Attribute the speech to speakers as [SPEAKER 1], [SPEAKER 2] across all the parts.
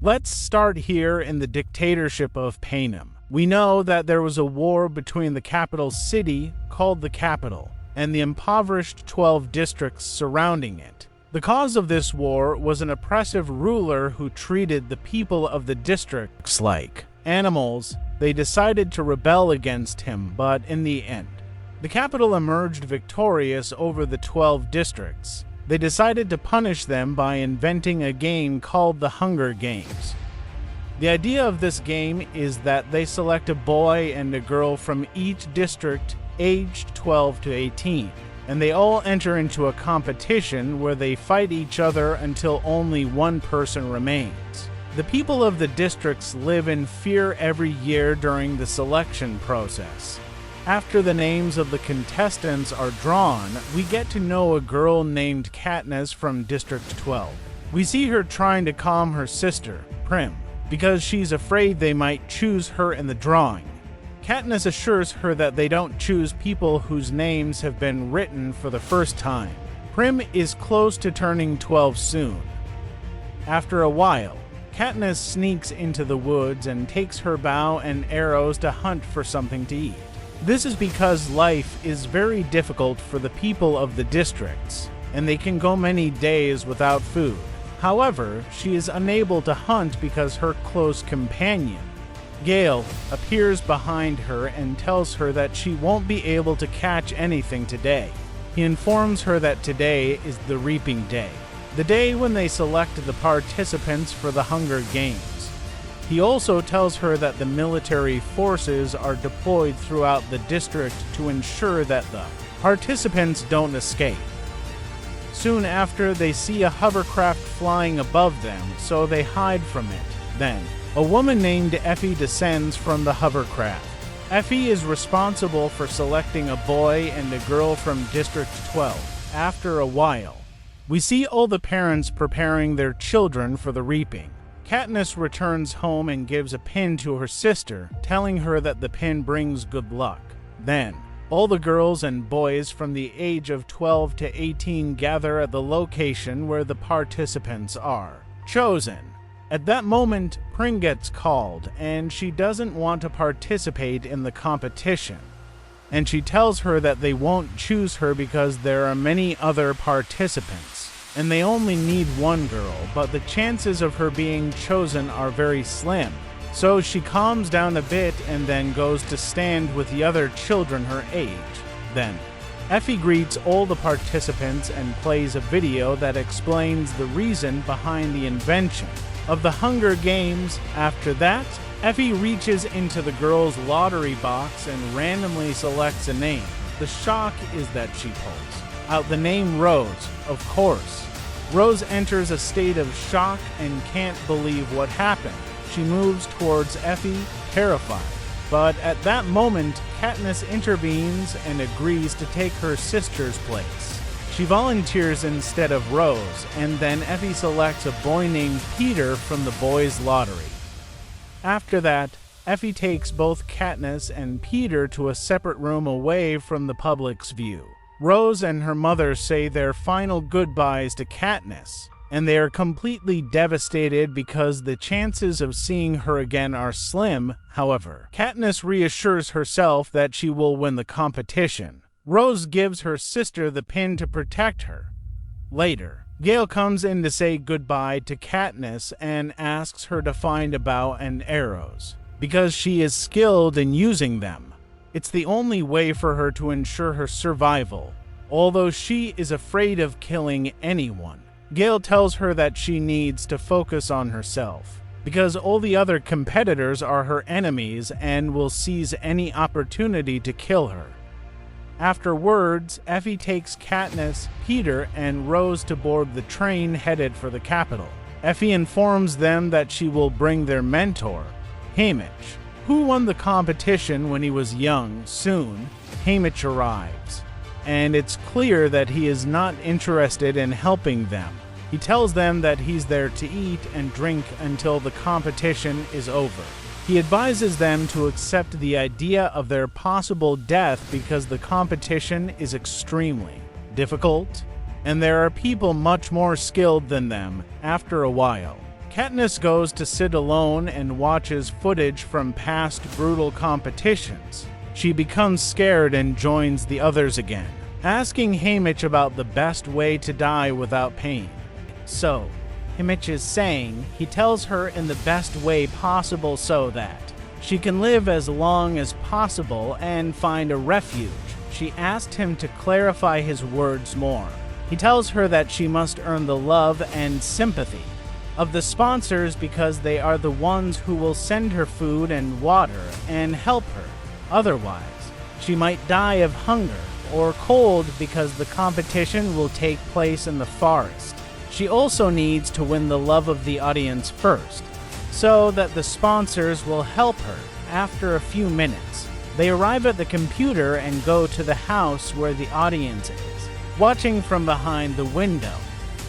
[SPEAKER 1] Let's start here in the dictatorship of Panem. We know that there was a war between the capital city, called the capital, and the impoverished 12 districts surrounding it. The cause of this war was an oppressive ruler who treated the people of the districts like animals. They decided to rebel against him, but in the end, the capital emerged victorious over the 12 districts. They decided to punish them by inventing a game called the Hunger Games. The idea of this game is that they select a boy and a girl from each district aged 12 to 18, and they all enter into a competition where they fight each other until only one person remains. The people of the districts live in fear every year during the selection process. After the names of the contestants are drawn, we get to know a girl named Katniss from District 12. We see her trying to calm her sister, Prim, because she's afraid they might choose her in the drawing. Katniss assures her that they don't choose people whose names have been written for the first time. Prim is close to turning 12 soon. After a while, Katniss sneaks into the woods and takes her bow and arrows to hunt for something to eat. This is because life is very difficult for the people of the districts, and they can go many days without food. However, she is unable to hunt because her close companion, Gale, appears behind her and tells her that she won't be able to catch anything today. He informs her that today is the reaping day, the day when they select the participants for the Hunger Games. He also tells her that the military forces are deployed throughout the district to ensure that the participants don't escape. Soon after, they see a hovercraft flying above them, so they hide from it. Then, a woman named Effie descends from the hovercraft. Effie is responsible for selecting a boy and a girl from District 12. After a while, we see all the parents preparing their children for the reaping. Katniss returns home and gives a pin to her sister, telling her that the pin brings good luck. Then, all the girls and boys from the age of 12 to 18 gather at the location where the participants are chosen. At that moment, Prim gets called, and she doesn't want to participate in the competition. And she tells her that they won't choose her because there are many other participants, and they only need one girl, but the chances of her being chosen are very slim. So she calms down a bit and then goes to stand with the other children her age. Then, Effie greets all the participants and plays a video that explains the reason behind the invention of the Hunger Games. After that, Effie reaches into the girl's lottery box and randomly selects a name. The shock is that she pulls out the name Rose, of course. Rose enters a state of shock and can't believe what happened. She moves towards Effie, terrified. But at that moment, Katniss intervenes and agrees to take her sister's place. She volunteers instead of Rose, and then Effie selects a boy named Peter from the boys' lottery. After that, Effie takes both Katniss and Peter to a separate room away from the public's view. Rose and her mother say their final goodbyes to Katniss, and they are completely devastated because the chances of seeing her again are slim. However, Katniss reassures herself that she will win the competition. Rose gives her sister the pin to protect her. Later, Gale comes in to say goodbye to Katniss and asks her to find a bow and arrows, because she is skilled in using them. It's the only way for her to ensure her survival, although she is afraid of killing anyone. Gale tells her that she needs to focus on herself, because all the other competitors are her enemies and will seize any opportunity to kill her. Afterwards, Effie takes Katniss, Peter, and Rose to board the train headed for the capital. Effie informs them that she will bring their mentor, Haymitch, who won the competition when he was young. Soon, Haymitch arrives, and it's clear that he is not interested in helping them. He tells them that he's there to eat and drink until the competition is over. He advises them to accept the idea of their possible death because the competition is extremely difficult, and there are people much more skilled than them. After a while, Katniss goes to sit alone and watches footage from past brutal competitions. She becomes scared and joins the others again, asking Haymitch about the best way to die without pain. So, Haymitch is saying he tells her in the best way possible so that she can live as long as possible and find a refuge. She asked him to clarify his words more. He tells her that she must earn the love and sympathy of the sponsors because they are the ones who will send her food and water and help her. Otherwise, she might die of hunger or cold because the competition will take place in the forest. She also needs to win the love of the audience first, so that the sponsors will help her. After a few minutes, they arrive at the computer and go to the house where the audience is. Watching from behind the window,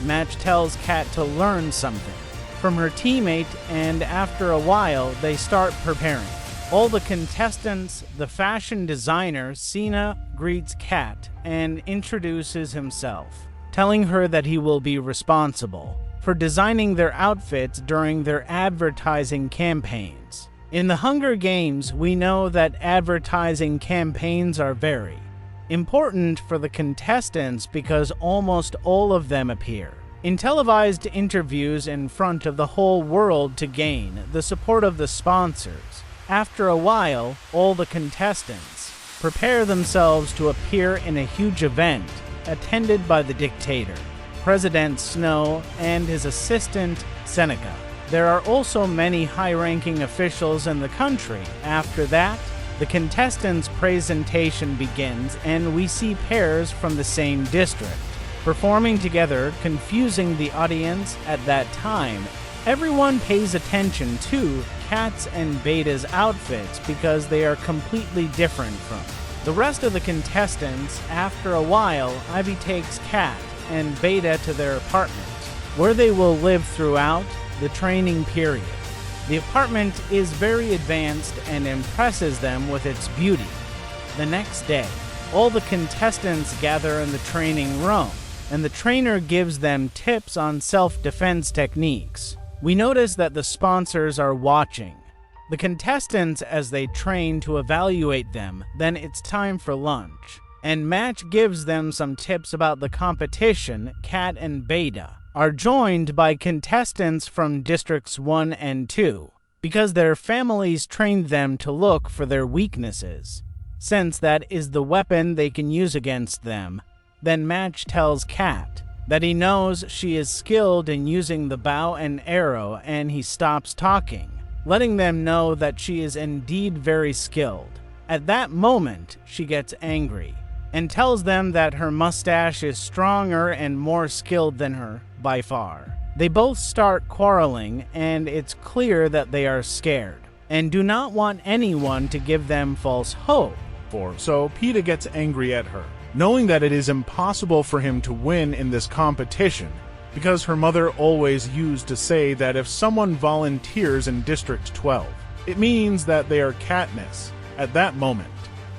[SPEAKER 1] Match tells Kat to learn something from her teammate, and after a while, they start preparing. All the contestants, the fashion designer, Cena, greets Kat and introduces himself, telling her that he will be responsible for designing their outfits during their advertising campaigns. In the Hunger Games, we know that advertising campaigns are very important for the contestants because almost all of them appear in televised interviews in front of the whole world to gain the support of the sponsors. After a while, all the contestants prepare themselves to appear in a huge event attended by the dictator, President Snow, and his assistant, Seneca. There are also many high-ranking officials in the country. After that, the contestants' presentation begins, and we see pairs from the same district performing together, confusing the audience at that time. Everyone pays attention to Kat's and Beta's outfits because they are completely different from the rest of the contestants. After a while, Ivy takes Kat and Beta to their apartment, where they will live throughout the training period. The apartment is very advanced and impresses them with its beauty. The next day, all the contestants gather in the training room, and the trainer gives them tips on self-defense techniques. We notice that the sponsors are watching the contestants as they train to evaluate them. Then it's time for lunch, and Match gives them some tips about the competition. Kat and Beta are joined by contestants from Districts 1 and 2 because their families trained them to look for their weaknesses, since that is the weapon they can use against them. Then Match tells Kat that he knows she is skilled in using the bow and arrow, and he stops talking, letting them know that she is indeed very skilled. At that moment, she gets angry and tells them that her mustache is stronger and more skilled than her by far. They both start quarreling, and it's clear that they are scared and do not want anyone to give them false hope.
[SPEAKER 2] So Peeta gets angry at her, knowing that it is impossible for him to win in this competition because her mother always used to say that if someone volunteers in District 12, it means that they are Katniss. At that moment,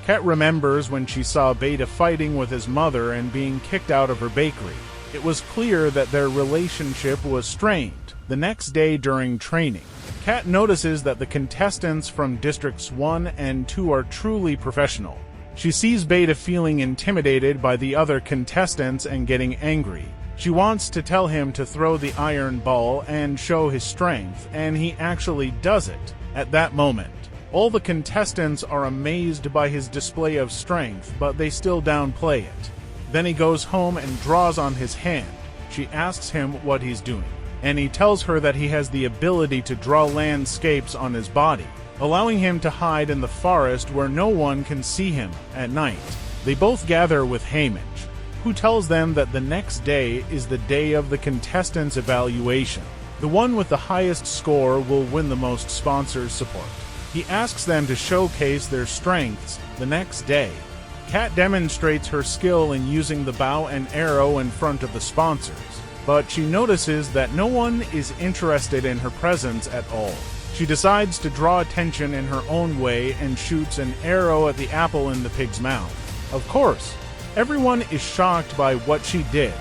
[SPEAKER 2] Kat remembers when she saw Beta fighting with his mother and being kicked out of her bakery. It was clear that their relationship was strained. The next day during training, Kat notices that the contestants from Districts 1 and 2 are truly professional. She sees Beta feeling intimidated by the other contestants and getting angry. She wants to tell him to throw the iron ball and show his strength, and he actually does it. At that moment, all the contestants are amazed by his display of strength, but they still downplay it. Then he goes home and draws on his hand. She asks him what he's doing, and he tells her that he has the ability to draw landscapes on his body, allowing him to hide in the forest where no one can see him at night. They both gather with Haymitch, who tells them that the next day is the day of the contestants' evaluation. The one with the highest score will win the most sponsors' support. He asks them to showcase their strengths the next day. Kat demonstrates her skill in using the bow and arrow in front of the sponsors, but she notices that no one is interested in her presence at all. She decides to draw attention in her own way and shoots an arrow at the apple in the pig's mouth. Of course, everyone is shocked by what she did.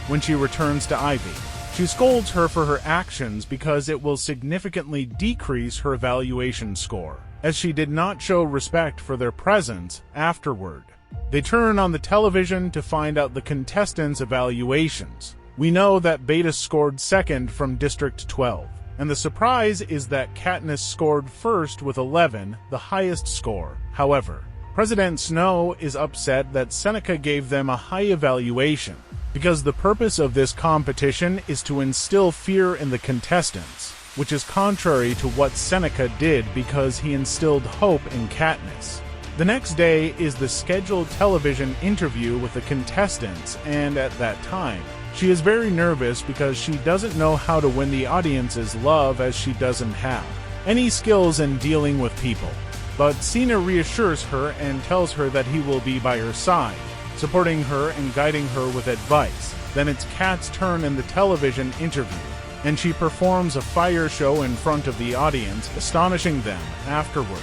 [SPEAKER 2] When she returns to Ivy, She scolds her for her actions because it will significantly decrease her evaluation score, as she did not show respect for their presence afterward. They turn on the television to find out the contestants' evaluations. We know that Beta scored second from District 12, and the surprise is that Katniss scored first with 11, the highest score. However, President Snow is upset that Seneca gave them a high evaluation, because the purpose of this competition is to instill fear in the contestants, which is contrary to what Seneca did because he instilled hope in Katniss. The next day is the scheduled television interview with the contestants, and at that time, she is very nervous because she doesn't know how to win the audience's love, as she doesn't have any skills in dealing with people. But Cena reassures her and tells her that he will be by her side, supporting her and guiding her with advice. Then it's Kat's turn in the television interview, and she performs a fire show in front of the audience, astonishing them afterward.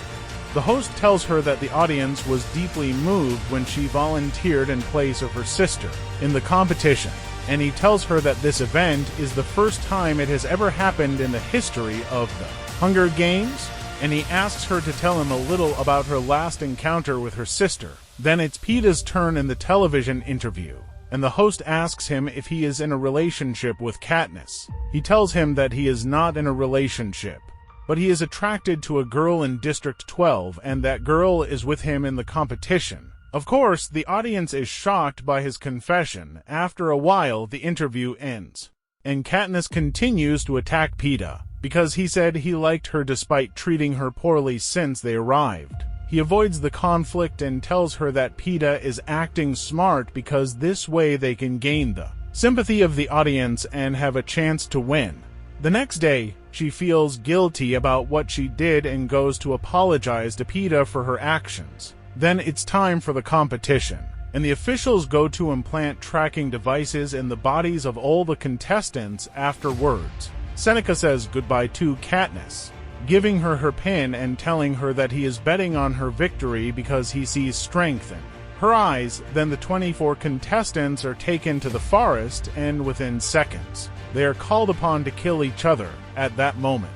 [SPEAKER 2] The host tells her that the audience was deeply moved when she volunteered in place of her sister in the competition, and he tells her that this event is the first time it has ever happened in the history of the Hunger Games, and he asks her to tell him a little about her last encounter with her sister. Then it's Peeta's turn in the television interview, and the host asks him if he is in a relationship with Katniss. He tells him that he is not in a relationship, but he is attracted to a girl in District 12, and that girl is with him in the competition. Of course, the audience is shocked by his confession. After a while, the interview ends, and Katniss continues to attack Peeta, because he said he liked her despite treating her poorly since they arrived. He avoids the conflict and tells her that Peeta is acting smart because this way they can gain the sympathy of the audience and have a chance to win. The next day, she feels guilty about what she did and goes to apologize to Peeta for her actions. Then it's time for the competition, and the officials go to implant tracking devices in the bodies of all the contestants afterwards. Seneca says goodbye to Katniss, giving her her pin and telling her that he is betting on her victory because he sees strength in her eyes. Then the 24 contestants are taken to the forest, and within seconds, they are called upon to kill each other. At that moment,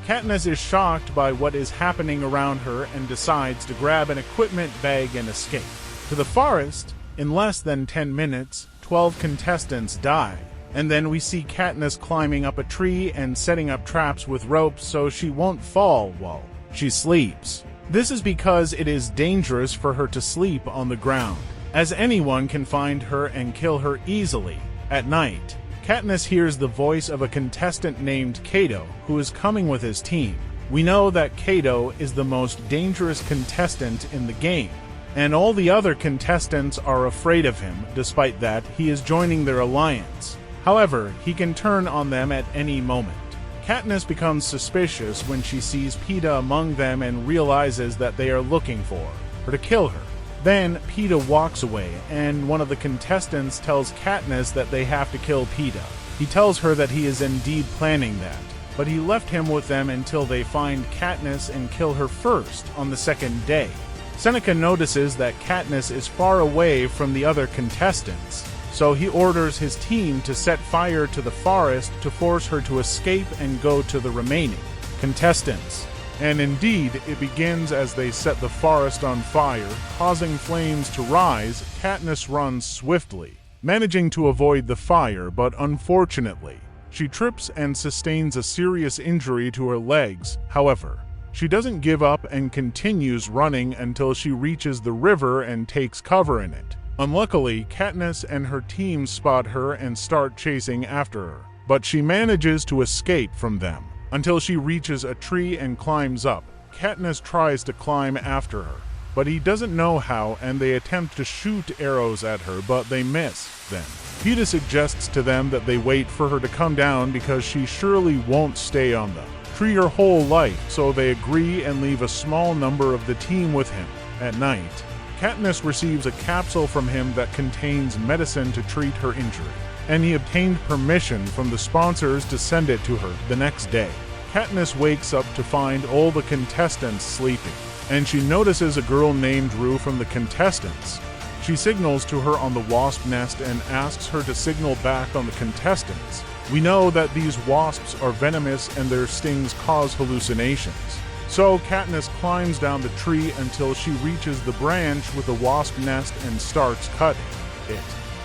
[SPEAKER 2] Katniss is shocked by what is happening around her and decides to grab an equipment bag and escape to the forest. In less than 10 minutes, 12 contestants die. And then we see Katniss climbing up a tree and setting up traps with ropes so she won't fall while she sleeps. This is because it is dangerous for her to sleep on the ground, as anyone can find her and kill her easily. At night, Katniss hears the voice of a contestant named Cato, who is coming with his team. We know that Cato is the most dangerous contestant in the game, and all the other contestants are afraid of him. Despite that, he is joining their alliance. However, he can turn on them at any moment. Katniss becomes suspicious when she sees Peeta among them and realizes that they are looking for her to kill her. Then Peeta walks away, and one of the contestants tells Katniss that they have to kill Peeta. He tells her that he is indeed planning that, but he left him with them until they find Katniss and kill her first on the second day. Seneca notices that Katniss is far away from the other contestants, so he orders his team to set fire to the forest to force her to escape and go to the remaining contestants. And indeed, it begins as they set the forest on fire, causing flames to rise. Katniss runs swiftly, managing to avoid the fire, but unfortunately, she trips and sustains a serious injury to her legs. However, she doesn't give up and continues running until she reaches the river and takes cover in it. Unluckily, Katniss and her team spot her and start chasing after her, but she manages to escape from them until she reaches a tree and climbs up. Katniss tries to climb after her, but he doesn't know how, and they attempt to shoot arrows at her, but they miss. Then Peeta suggests to them that they wait for her to come down because she surely won't stay on the tree her whole life, so they agree and leave a small number of the team with him. At night, Katniss receives a capsule from him that contains medicine to treat her injury, and he obtained permission from the sponsors to send it to her the next day. Katniss wakes up to find all the contestants sleeping, and she notices a girl named Rue from the contestants. She signals to her on the wasp nest and asks her to signal back on the contestants. We know that these wasps are venomous and their stings cause hallucinations. So Katniss climbs down the tree until she reaches the branch with the wasp nest and starts cutting it.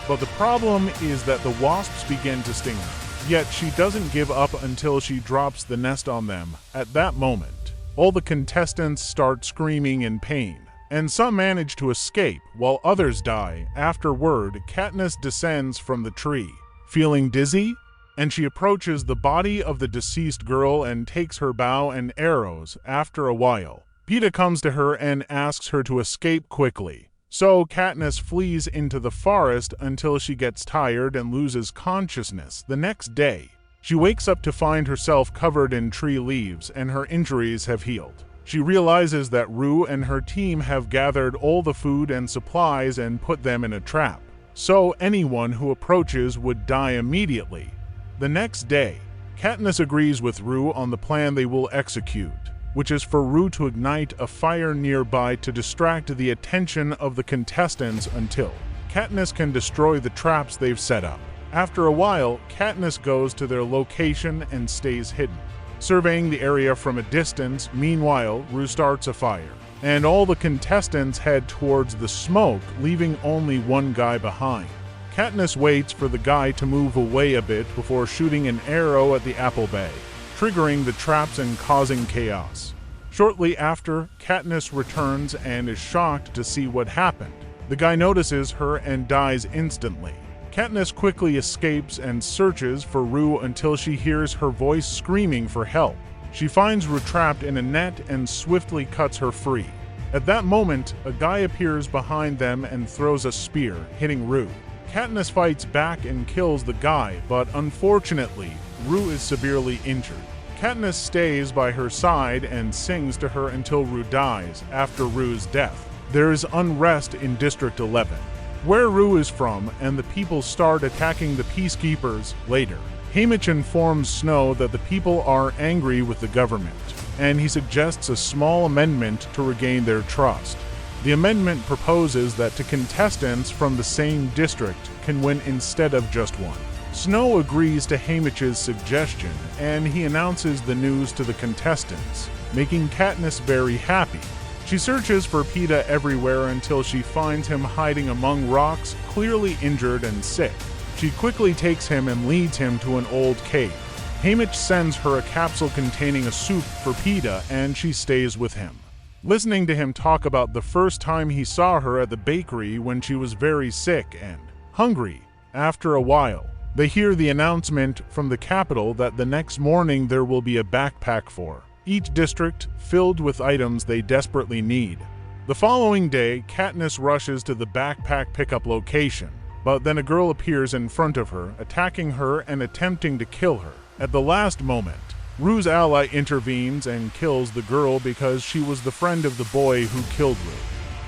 [SPEAKER 2] But the problem is that the wasps begin to sting her. Yet she doesn't give up until she drops the nest on them. At that moment, all the contestants start screaming in pain, and some manage to escape while others die. Afterward, Katniss descends from the tree, feeling dizzy, and she approaches the body of the deceased girl and takes her bow and arrows. After a while, Peeta comes to her and asks her to escape quickly. So Katniss flees into the forest until she gets tired and loses consciousness. The next day, she wakes up to find herself covered in tree leaves and her injuries have healed. She realizes that Rue and her team have gathered all the food and supplies and put them in a trap, so anyone who approaches would die immediately. The next day, Katniss agrees with Rue on the plan they will execute, which is for Rue to ignite a fire nearby to distract the attention of the contestants until Katniss can destroy the traps they've set up. After a while, Katniss goes to their location and stays hidden, surveying the area from a distance. Meanwhile, Rue starts a fire, and all the contestants head towards the smoke, leaving only one guy behind. Katniss waits for the guy to move away a bit before shooting an arrow at the apple bag, triggering the traps and causing chaos. Shortly after, Katniss returns and is shocked to see what happened. The guy notices her and dies instantly. Katniss quickly escapes and searches for Rue until she hears her voice screaming for help. She finds Rue trapped in a net and swiftly cuts her free. At that moment, a guy appears behind them and throws a spear, hitting Rue. Katniss fights back and kills the guy, but unfortunately, Rue is severely injured. Katniss stays by her side and sings to her until Rue dies. After Rue's death, there is unrest in District 11, where Rue is from, and the people start attacking the peacekeepers. Later, Haymitch informs Snow that the people are angry with the government, and he suggests a small amendment to regain their trust. The amendment proposes that two contestants from the same district can win instead of just one. Snow agrees to Haymitch's suggestion, and he announces the news to the contestants, making Katniss very happy. She searches for Peeta everywhere until she finds him hiding among rocks, clearly injured and sick. She quickly takes him and leads him to an old cave. Haymitch sends her a capsule containing a soup for Peeta, and she stays with him, listening to him talk about the first time he saw her at the bakery when she was very sick and hungry. After a while, they hear the announcement from the capital that the next morning there will be a backpack for each district filled with items they desperately need. The following day, Katniss rushes to the backpack pickup location, but then a girl appears in front of her, attacking her and attempting to kill her. At the last moment, Rue's ally intervenes and kills the girl because she was the friend of the boy who killed Rue.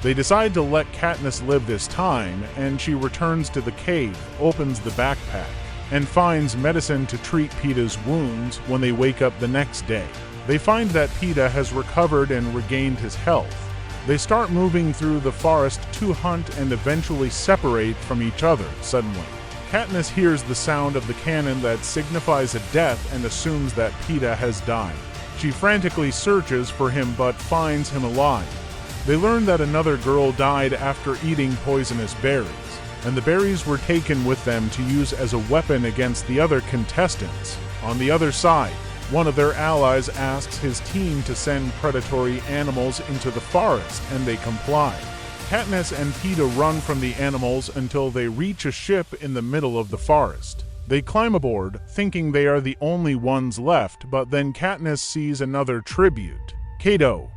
[SPEAKER 2] They decide to let Katniss live this time, and she returns to the cave, opens the backpack, and finds medicine to treat Peeta's wounds. When they wake up the next day, they find that Peeta has recovered and regained his health. They start moving through the forest to hunt and eventually separate from each other. Suddenly, Katniss hears the sound of the cannon that signifies a death and assumes that Peeta has died. She frantically searches for him but finds him alive. They learn that another girl died after eating poisonous berries, and the berries were taken with them to use as a weapon against the other contestants. On the other side, one of their allies asks his team to send predatory animals into the forest, and they comply. Katniss and Peeta run from the animals until they reach a ship in the middle of the forest. They climb aboard, thinking they are the only ones left, but then Katniss sees another tribute, Cato.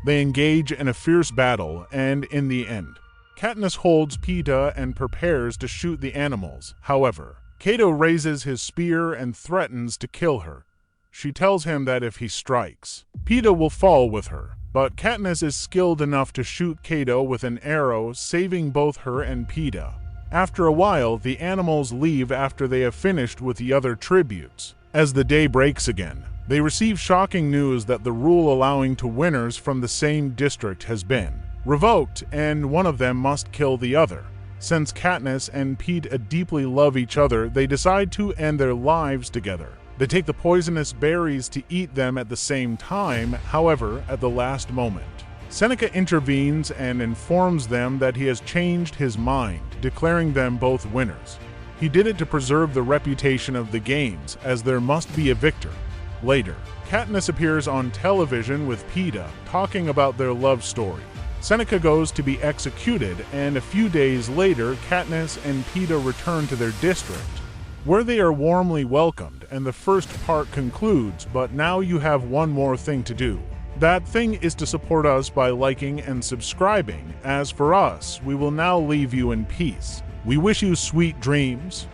[SPEAKER 2] They engage in a fierce battle, and in the end, Katniss holds Peeta and prepares to shoot the animals. However, Cato raises his spear and threatens to kill her. She tells him that if he strikes, Peeta will fall with her. But Katniss is skilled enough to shoot Cato with an arrow, saving both her and Peeta. After a while, the animals leave after they have finished with the other tributes. As the day breaks again, they receive shocking news that the rule allowing to winners from the same district has been revoked, and one of them must kill the other. Since Katniss and Peeta deeply love each other, they decide to end their lives together. They take the poisonous berries to eat them at the same time, however, at the last moment. Seneca intervenes and informs them that he has changed his mind, declaring them both winners. He did it to preserve the reputation of the games, as there must be a victor. Later, Katniss appears on television with Peeta, talking about their love story. Seneca goes to be executed, and a few days later, Katniss and Peeta return to their district, where they are warmly welcomed, and the first part concludes, but now you have one more thing to do. That thing is to support us by liking and subscribing. As for us, we will now leave you in peace. We wish you sweet dreams.